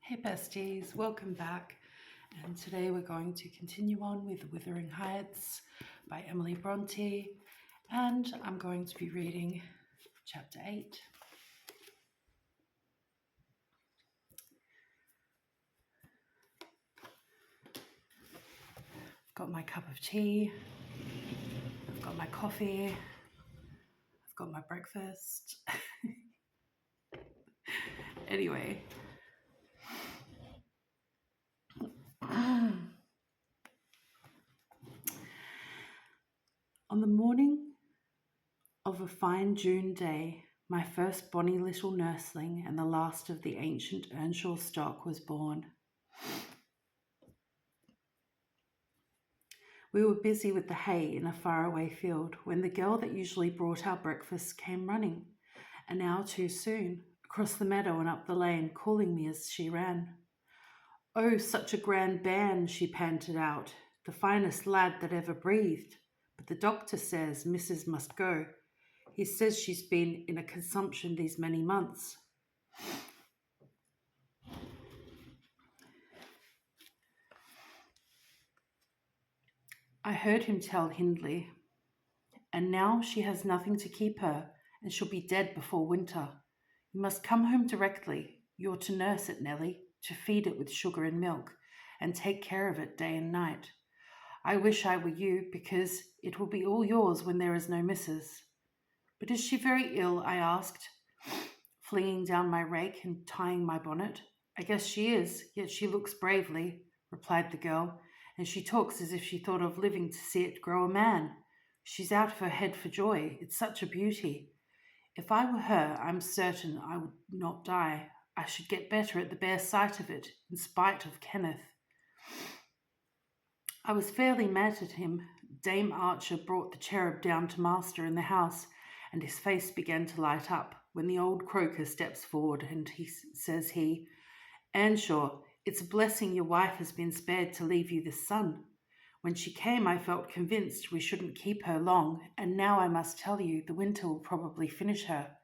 Hey besties, welcome back. And today we're going to continue on with Wuthering Heights by Emily Bronte. And I'm going to be reading chapter 8. I've got my cup of tea. I've got my coffee. I've got my breakfast. Anyway. On the morning of a fine June day, my first bonny little nursling and the last of the ancient Earnshaw stock was born. We were busy with the hay in a faraway field when the girl that usually brought our breakfast came running, an hour too soon, across the meadow and up the lane, calling me as she ran. "Oh, such a grand band," she panted out, "the finest lad that ever breathed. But the doctor says Mrs. must go. He says she's been in a consumption these many months." I heard him tell Hindley, "And now she has nothing to keep her, and she'll be dead before winter. You must come home directly. You're to nurse it, Nellie, to feed it with sugar and milk, and take care of it day and night. I wish I were you, because it will be all yours when there is no missus." "But is she very ill?" I asked, flinging down my rake and tying my bonnet. "I guess she is, yet she looks bravely," replied the girl, "and she talks as if she thought of living to see it grow a man. She's out of her head for joy. It's such a beauty. If I were her, I'm certain I would not die. I should get better at the bare sight of it, in spite of Kenneth." I was fairly mad at him. Dame Archer brought the cherub down to master in the house, and his face began to light up when the old croaker steps forward and says, "Earnshaw, it's a blessing your wife has been spared to leave you this son. When she came, I felt convinced we shouldn't keep her long, and now I must tell you the winter will probably finish her.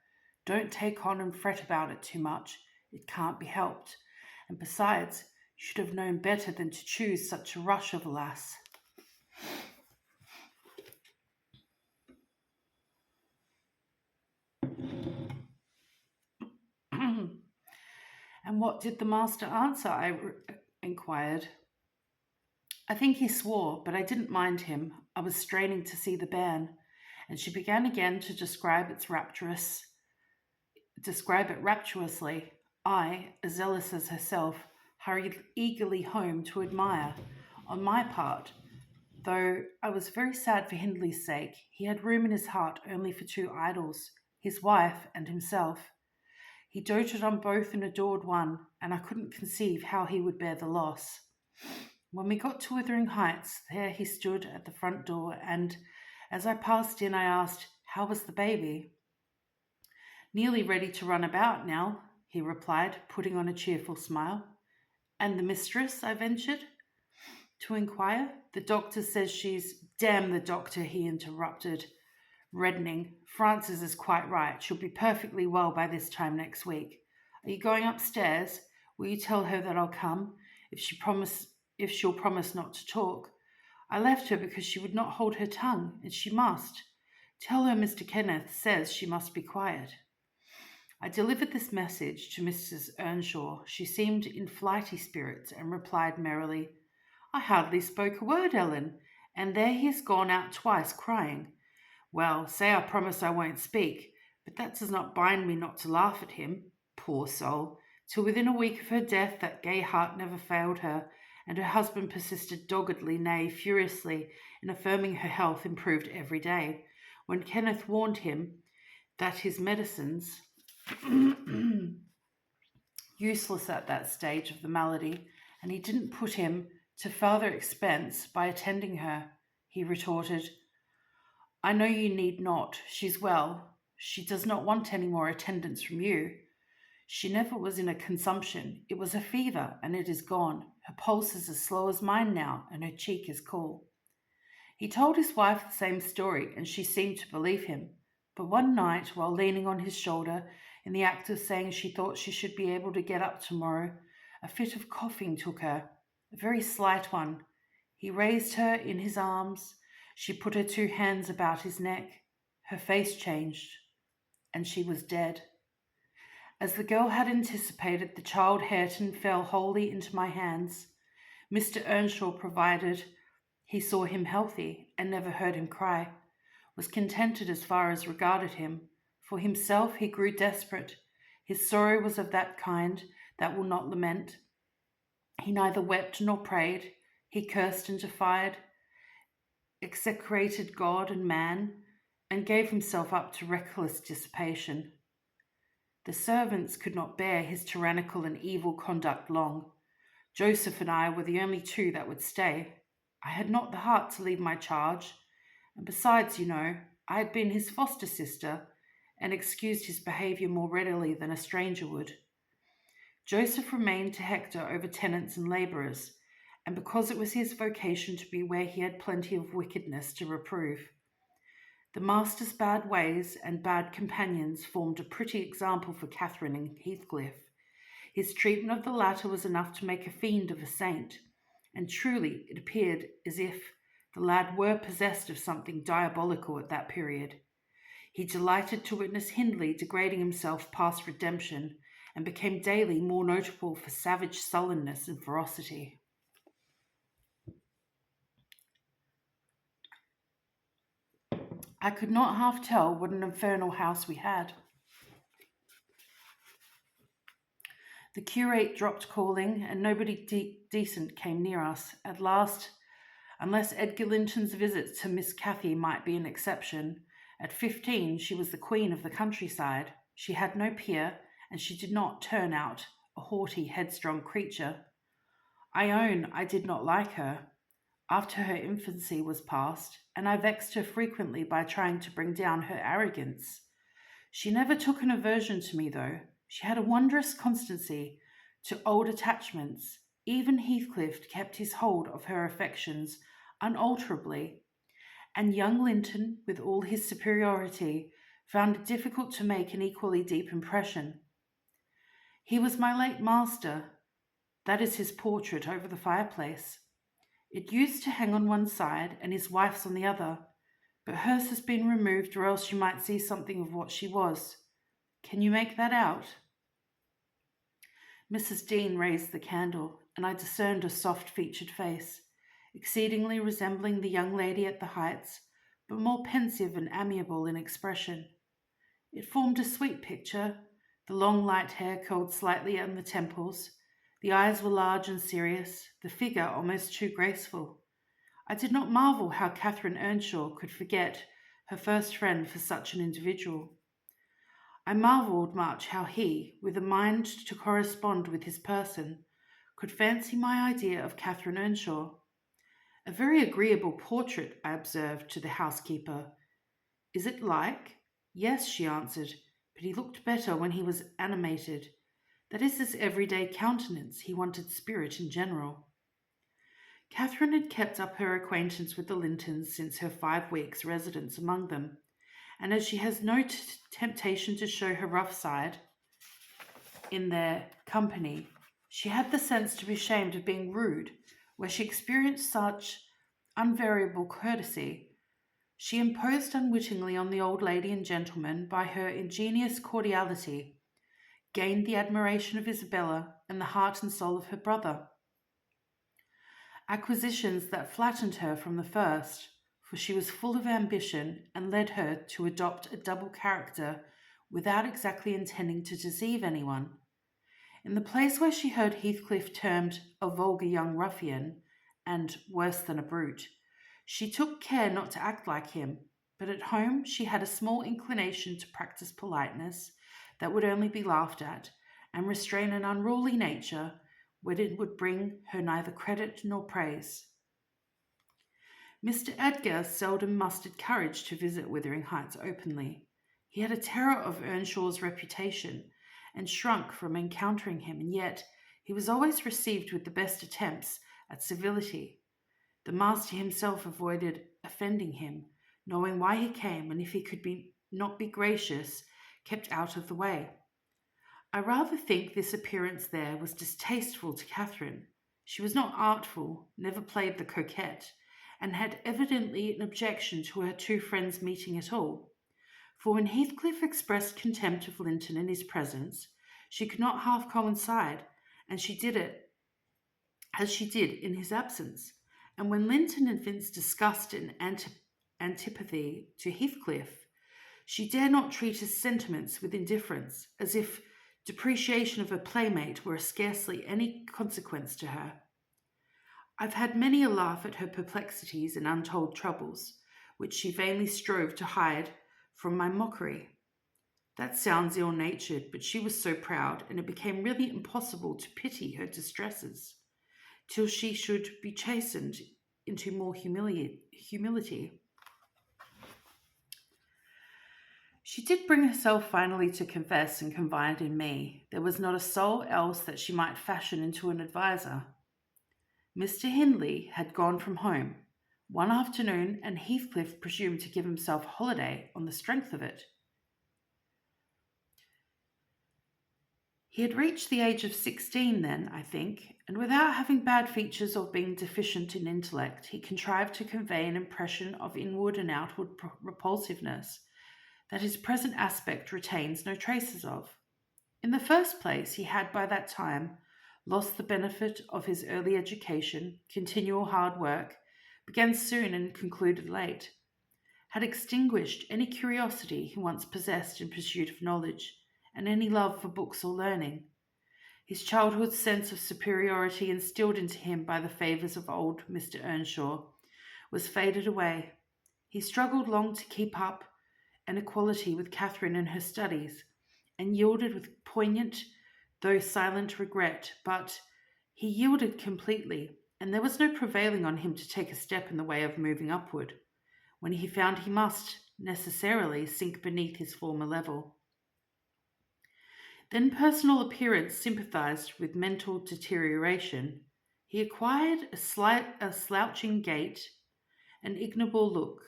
Don't take on and fret about it too much. It can't be helped. And besides, you should have known better than to choose such a rush of a lass." "And what did the master answer?" I inquired. "I think he swore, but I didn't mind him. I was straining to see the bairn." And she began again to describe it rapturously. I, as zealous as herself, hurried eagerly home to admire. On my part, though I was very sad for Hindley's sake, he had room in his heart only for two idols, his wife and himself. He doted on both and adored one, and I couldn't conceive how he would bear the loss. When we got to Wuthering Heights, there he stood at the front door, and as I passed in, I asked, "How was the baby?" "Nearly ready to run about now," he replied, putting on a cheerful smile. "And the mistress?" I ventured to inquire. "The doctor says she's—" "Damn the doctor," he interrupted, reddening. "Frances is quite right. She'll be perfectly well by this time next week. Are you going upstairs? Will you tell her that I'll come, if she'll promise not to talk? I left her because she would not hold her tongue, and she must. Tell her Mr. Kenneth says she must be quiet." I delivered this message to Mrs. Earnshaw. She seemed in flighty spirits and replied merrily, "I hardly spoke a word, Ellen, and there he has gone out twice crying. Well, say I promise I won't speak, but that does not bind me not to laugh at him. Poor soul, till within a week of her death that gay heart never failed her, and her husband persisted doggedly, nay, furiously, in affirming her health improved every day, when Kenneth warned him that his medicines useless at that stage of the malady, and he didn't put him to further expense by attending her. He retorted, "I know you need not. She's well. She does not want any more attendance from you. She never was in a consumption. It was a fever, and it is gone. Her pulse is as slow as mine now, and her cheek is cool." He told his wife the same story, and she seemed to believe him. But one night, while leaning on his shoulder, in the act of saying she thought she should be able to get up tomorrow, A fit of coughing took her, a very slight one. He raised her in his arms. She put her two hands about his neck. Her face changed, and she was dead. As the girl had anticipated, the child Hareton fell wholly into my hands. Mr. Earnshaw, provided he saw him healthy and never heard him cry, was contented as far as regarded him. For himself he grew desperate. His sorrow was of that kind that will not lament. He neither wept nor prayed. He cursed and defied, execrated God and man, and gave himself up to reckless dissipation. The servants could not bear his tyrannical and evil conduct long. Joseph and I were the only two that would stay. I had not the heart to leave my charge, and besides, I had been his foster sister and excused his behaviour more readily than a stranger would. Joseph remained to Hector over tenants and labourers, and because it was his vocation to be where he had plenty of wickedness to reprove. The master's bad ways and bad companions formed a pretty example for Catherine and Heathcliff. His treatment of the latter was enough to make a fiend of a saint, and truly it appeared as if the lad were possessed of something diabolical at that period. He delighted to witness Hindley degrading himself past redemption, and became daily more notable for savage sullenness and ferocity. I could not half tell what an infernal house we had. The curate dropped calling, and nobody decent came near us. At last, unless Edgar Linton's visits to Miss Cathy might be an exception, at 15 she was the queen of the countryside. She had no peer, and she did not turn out a haughty, headstrong creature. I own I did not like her. After her infancy was past, and I vexed her frequently by trying to bring down her arrogance. She never took an aversion to me, though. She had a wondrous constancy to old attachments. Even Heathcliff kept his hold of her affections unalterably, and young Linton, with all his superiority, found it difficult to make an equally deep impression. He was my late master. That is his portrait over the fireplace. It used to hang on one side and his wife's on the other, but hers has been removed, or else you might see something of what she was. Can you make that out? Mrs. Dean raised the candle, and I discerned a soft-featured face, exceedingly resembling the young lady at the Heights, but more pensive and amiable in expression. It formed a sweet picture. The long light hair curled slightly on the temples. The eyes were large and serious, the figure almost too graceful. I did not marvel how Catherine Earnshaw could forget her first friend for such an individual. I marvelled much how he, with a mind to correspond with his person, could fancy my idea of Catherine Earnshaw. A very agreeable portrait, I observed to the housekeeper. Is it like? Yes, she answered, but he looked better when he was animated. That is his everyday countenance. He wanted spirit in general. Catherine had kept up her acquaintance with the Lintons since her 5 weeks' residence among them, and as she has no temptation to show her rough side in their company, she had the sense to be ashamed of being rude, where she experienced such unvariable courtesy. She imposed unwittingly on the old lady and gentleman by her ingenious cordiality, gained the admiration of Isabella and the heart and soul of her brother. Acquisitions that flattened her from the first, for she was full of ambition and led her to adopt a double character without exactly intending to deceive anyone. In the place where she heard Heathcliff termed a vulgar young ruffian, and worse than a brute, she took care not to act like him, but at home she had a small inclination to practice politeness that would only be laughed at, and restrain an unruly nature when it would bring her neither credit nor praise. Mr. Edgar seldom mustered courage to visit Wuthering Heights openly. He had a terror of Earnshaw's reputation, and shrunk from encountering him, and yet he was always received with the best attempts at civility. The master himself avoided offending him, knowing why he came, and if he could not be gracious, kept out of the way. I rather think this appearance there was distasteful to Catherine. She was not artful, never played the coquette, and had evidently an objection to her two friends meeting at all. For when Heathcliff expressed contempt of Linton in his presence, she could not half coincide, and she did it as she did in his absence. And when Linton evinced disgust and antipathy to Heathcliff, she dare not treat his sentiments with indifference, as if depreciation of her playmate were scarcely any consequence to her. I've had many a laugh at her perplexities and untold troubles, which she vainly strove to hide from my mockery. That sounds ill natured, but she was so proud, and it became really impossible to pity her distresses, till she should be chastened into more humility. She did bring herself finally to confess and confide in me. There was not a soul else that she might fashion into an adviser. Mr. Hindley had gone from home one afternoon, and Heathcliff presumed to give himself a holiday on the strength of it. He had reached the age of 16 then, I think, and without having bad features or being deficient in intellect, he contrived to convey an impression of inward and outward repulsiveness that his present aspect retains no traces of. In the first place, he had by that time lost the benefit of his early education, continual hard work, began soon and concluded late, had extinguished any curiosity he once possessed in pursuit of knowledge, and any love for books or learning. His childhood's sense of superiority instilled into him by the favours of old Mr. Earnshaw was faded away. He struggled long to keep up an equality with Catherine in her studies, and yielded with poignant though silent regret, but he yielded completely, and there was no prevailing on him to take a step in the way of moving upward, when he found he must necessarily sink beneath his former level. Then personal appearance sympathized with mental deterioration. He acquired a slouching gait, an ignoble look.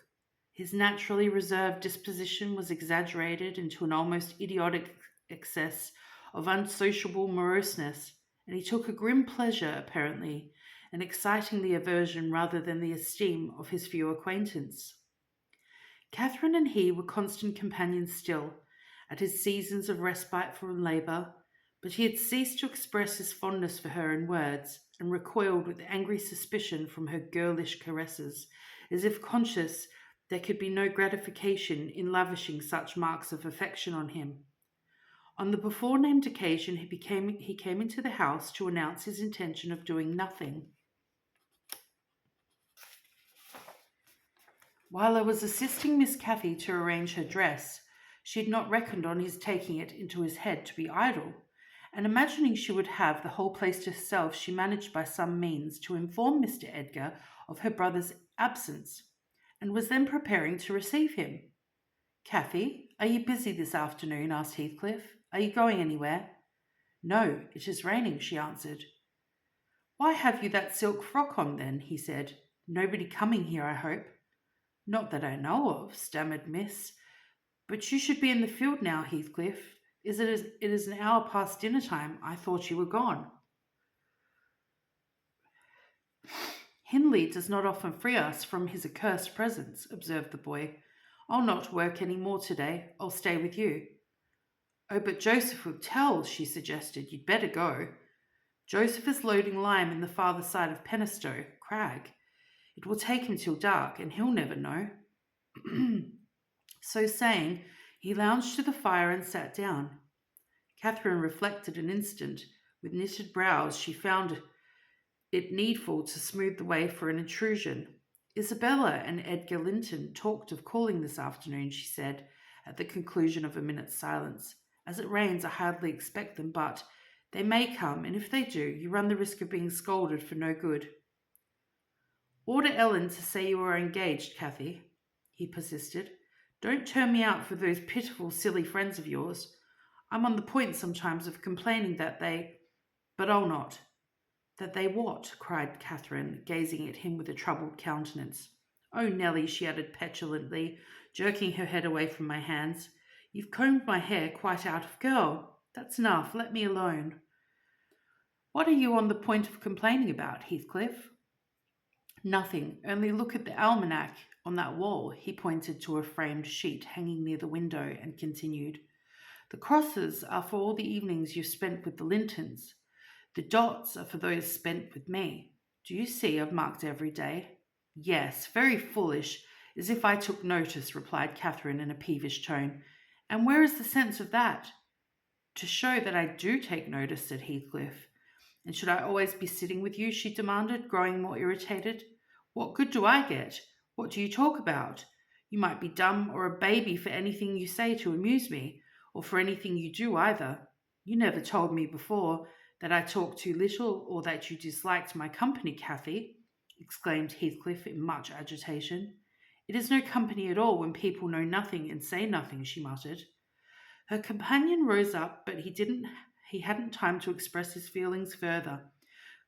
His naturally reserved disposition was exaggerated into an almost idiotic excess of unsociable moroseness, and he took a grim pleasure, apparently, in exciting the aversion rather than the esteem of his few acquaintance. Catherine and he were constant companions still, at his seasons of respite from labour, but he had ceased to express his fondness for her in words, and recoiled with angry suspicion from her girlish caresses, as if conscious there could be no gratification in lavishing such marks of affection on him. On the before-named occasion he came into the house to announce his intention of doing nothing. While I was assisting Miss Cathy to arrange her dress, she had not reckoned on his taking it into his head to be idle, and imagining she would have the whole place to herself, she managed by some means to inform Mr. Edgar of her brother's absence, and was then preparing to receive him. "Cathy, are you busy this afternoon?" asked Heathcliff. "Are you going anywhere?" "No, it is raining," she answered. "Why have you that silk frock on, then?" he said. "Nobody coming here, I hope." "Not that I know of," stammered Miss. "But you should be in the field now, Heathcliff. It is an hour past dinner time. I thought you were gone." "Hindley does not often free us from his accursed presence," observed the boy. "I'll not work any more today. I'll stay with you." "Oh, but Joseph will tell," she suggested. "You'd better go. Joseph is loading lime in the farther side of Penistone Crag. It will take him till dark, and he'll never know." So saying, he lounged to the fire and sat down. Catherine reflected an instant. With knitted brows, she found it needful to smooth the way for an intrusion. "Isabella and Edgar Linton talked of calling this afternoon," she said, at the conclusion of a minute's silence. "As it rains, I hardly expect them, but they may come, and if they do, you run the risk of being scolded for no good." "Order Ellen to say you are engaged, Cathy," he persisted. "Don't turn me out for those pitiful, silly friends of yours. I'm on the point sometimes of complaining that but I'll not." "That they what?" cried Catherine, gazing at him with a troubled countenance. "Oh, Nellie," she added petulantly, jerking her head away from my hands, "you've combed my hair quite out of curl." That's enough. Let me alone. What are you on the point of complaining about, Heathcliff? Nothing. Only look at the almanac on that wall. He pointed to a framed sheet hanging near the window and continued. The crosses are for all the evenings you've spent with the Lintons. The dots are for those spent with me. Do you see I've marked every day? Yes, very foolish, as if I took notice, replied Catherine in a peevish tone. And where is the sense of that? To show that I do take notice, said Heathcliff. And should I always be sitting with you? She demanded, growing more irritated. What good do I get? What do you talk about? You might be dumb or a baby for anything you say to amuse me, or for anything you do either. You never told me before that I talk too little or that you disliked my company, Cathy, exclaimed Heathcliff in much agitation. It is no company at all when people know nothing and say nothing, she muttered. Her companion rose up, but he hadn't time to express his feelings further,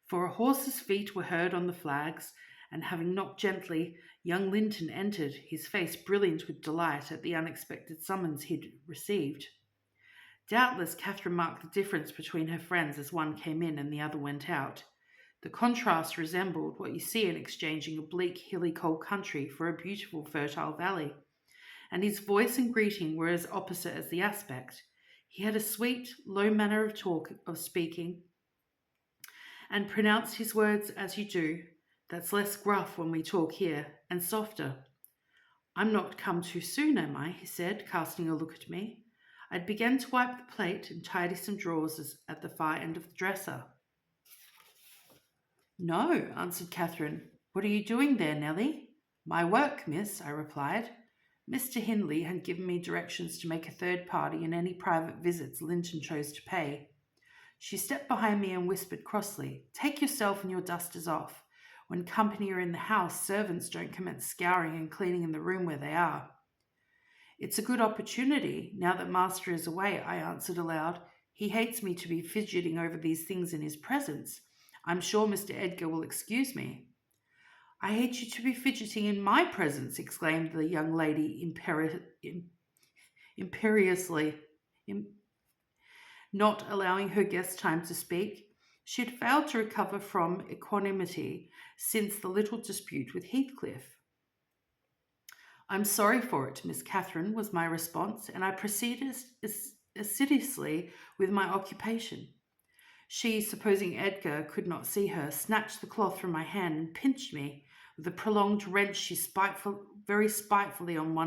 for a horse's feet were heard on the flags, and having knocked gently, young Linton entered, his face brilliant with delight at the unexpected summons he'd received. Doubtless Catherine marked the difference between her friends as one came in and the other went out. The contrast resembled what you see in exchanging a bleak, hilly, cold country for a beautiful, fertile valley. And his voice and greeting were as opposite as the aspect. He had a sweet, low manner of speaking, and pronounced his words as you do. That's less gruff when we talk here, and softer. I'm not come too soon, am I? He said, casting a look at me. I'd begun to wipe the plate and tidy some drawers at the far end of the dresser. No, answered Catherine. What are you doing there, Nellie? My work, miss, I replied. Mr. Hindley had given me directions to make a third party in any private visits Linton chose to pay. She stepped behind me and whispered crossly, Take yourself and your dusters off. When company are in the house, servants don't commence scouring and cleaning in the room where they are. It's a good opportunity, now that master is away, I answered aloud. He hates me to be fidgeting over these things in his presence. I'm sure Mr. Edgar will excuse me. I hate you to be fidgeting in my presence, exclaimed the young lady imperiously, not allowing her guest time to speak. She had failed to recover from equanimity since the little dispute with Heathcliff. I'm sorry for it, Miss Catherine, was my response, and I proceeded assiduously with my occupation. She, supposing Edgar could not see her, snatched the cloth from my hand and pinched me. With a prolonged wrench, she very spitefully on the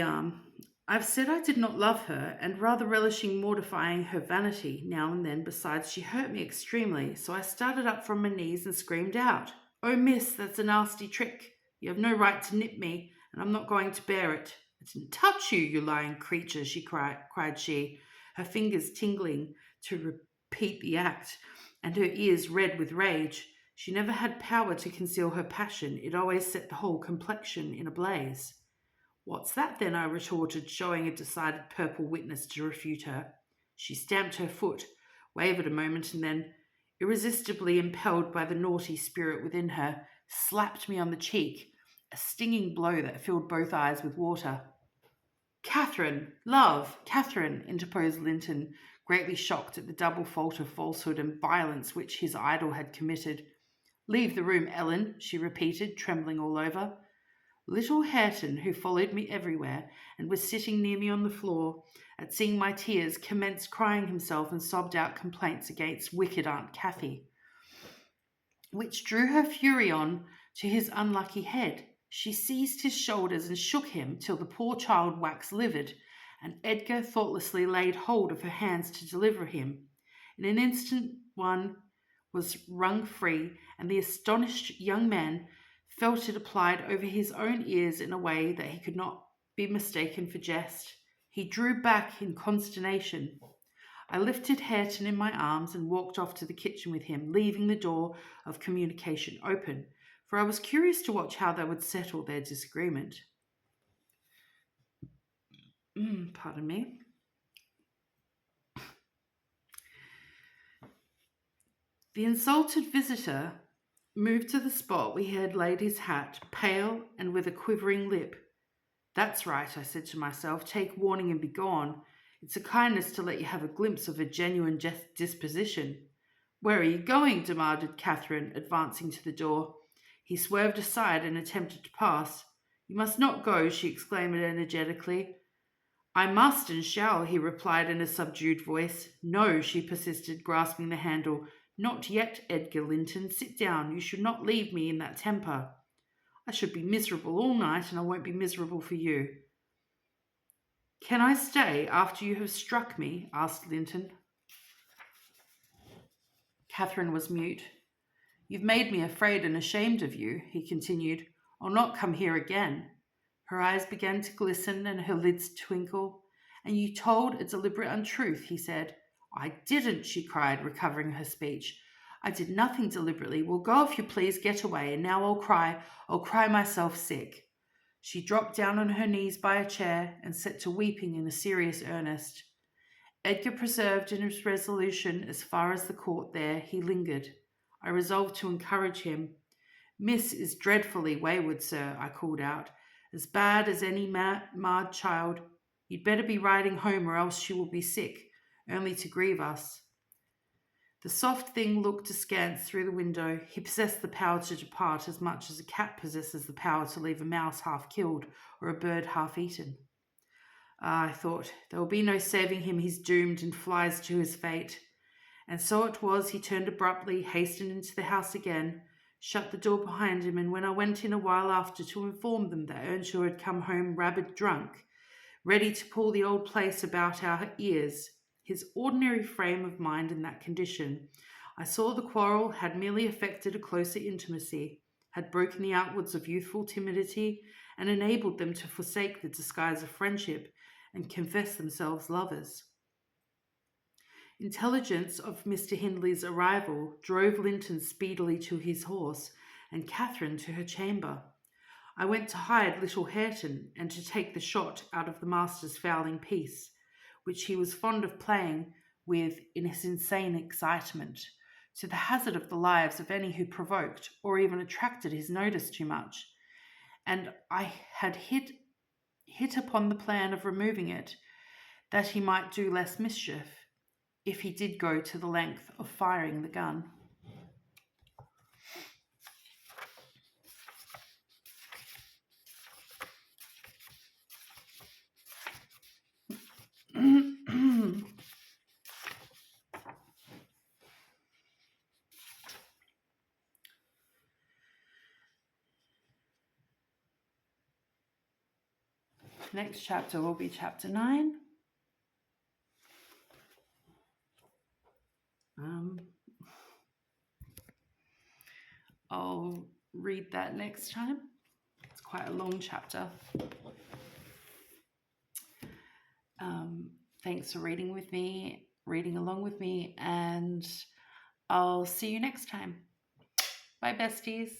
arm. I've said I did not love her, and rather relishing mortifying her vanity now and then. Besides, she hurt me extremely, so I started up from my knees and screamed out, Oh, miss, that's a nasty trick. You have no right to nip me, and I'm not going to bear it. I didn't touch you, you lying creature, cried she, her fingers tingling to repeat the act, and her ears red with rage. She never had power to conceal her passion. It always set the whole complexion in a blaze. What's that then? I retorted, showing a decided purple witness to refute her. She stamped her foot, wavered a moment, and then, irresistibly impelled by the naughty spirit within her, slapped me on the cheek, a stinging blow that filled both eyes with water. Catherine, love, Catherine, interposed Linton, greatly shocked at the double fault of falsehood and violence which his idol had committed. Leave the room, Ellen, she repeated, trembling all over. Little Hareton, who followed me everywhere and was sitting near me on the floor, at seeing my tears, commenced crying himself and sobbed out complaints against wicked Aunt Cathy, which drew her fury on to his unlucky head. She seized his shoulders and shook him till the poor child waxed livid, and Edgar thoughtlessly laid hold of her hands to deliver him. In an instant one was wrung free, and the astonished young man felt it applied over his own ears in a way that he could not be mistaken for jest. He drew back in consternation. I lifted Hareton in my arms and walked off to the kitchen with him, leaving the door of communication open, for I was curious to watch how they would settle their disagreement. Pardon me. The insulted visitor moved to the spot where he had laid his hat, pale and with a quivering lip. That's right, I said to myself. Take warning and be gone. It's a kindness to let you have a glimpse of a genuine disposition. Where are you going? Demanded Catherine, advancing to the door. He swerved aside and attempted to pass. You must not go, she exclaimed energetically. I must and shall, he replied in a subdued voice. No, she persisted, grasping the handle. Not yet, Edgar Linton. Sit down. You should not leave me in that temper. I should be miserable all night, and I won't be miserable for you. Can I stay after you have struck me? Asked Linton. Catherine was mute. You've made me afraid and ashamed of you, he continued. I'll not come here again. Her eyes began to glisten and her lids twinkle. And you told a deliberate untruth, he said. I didn't, she cried, recovering her speech. I did nothing deliberately. Well, go if you please, get away, and now I'll cry myself sick. She dropped down on her knees by a chair and set to weeping in a serious earnest. Edgar preserved in his resolution as far as the court there, he lingered. I resolved to encourage him. Miss is dreadfully wayward, sir, I called out. As bad as any marred child. You'd better be riding home or else she will be sick, only to grieve us. The soft thing looked askance through the window. He possessed the power to depart as much as a cat possesses the power to leave a mouse half killed or a bird half eaten. Ah, I thought, there will be no saving him, he's doomed and flies to his fate. And so it was, he turned abruptly, hastened into the house again, shut the door behind him, and when I went in a while after to inform them that Earnshaw had come home rabid drunk, ready to pull the old place about our ears, his ordinary frame of mind in that condition, I saw the quarrel had merely effected a closer intimacy, had broken the outwards of youthful timidity, and enabled them to forsake the disguise of friendship and confess themselves lovers. Intelligence of Mr. Hindley's arrival drove Linton speedily to his horse and Catherine to her chamber. I went to hide little Hareton and to take the shot out of the master's fowling piece, which he was fond of playing with in his insane excitement, to the hazard of the lives of any who provoked or even attracted his notice too much. And I had hit upon the plan of removing it, that he might do less mischief, if he did go to the length of firing the gun. Next chapter will be chapter 9. I'll read that next time. It's quite a long chapter. Thanks for reading along with me, and I'll see you next time. Bye, besties.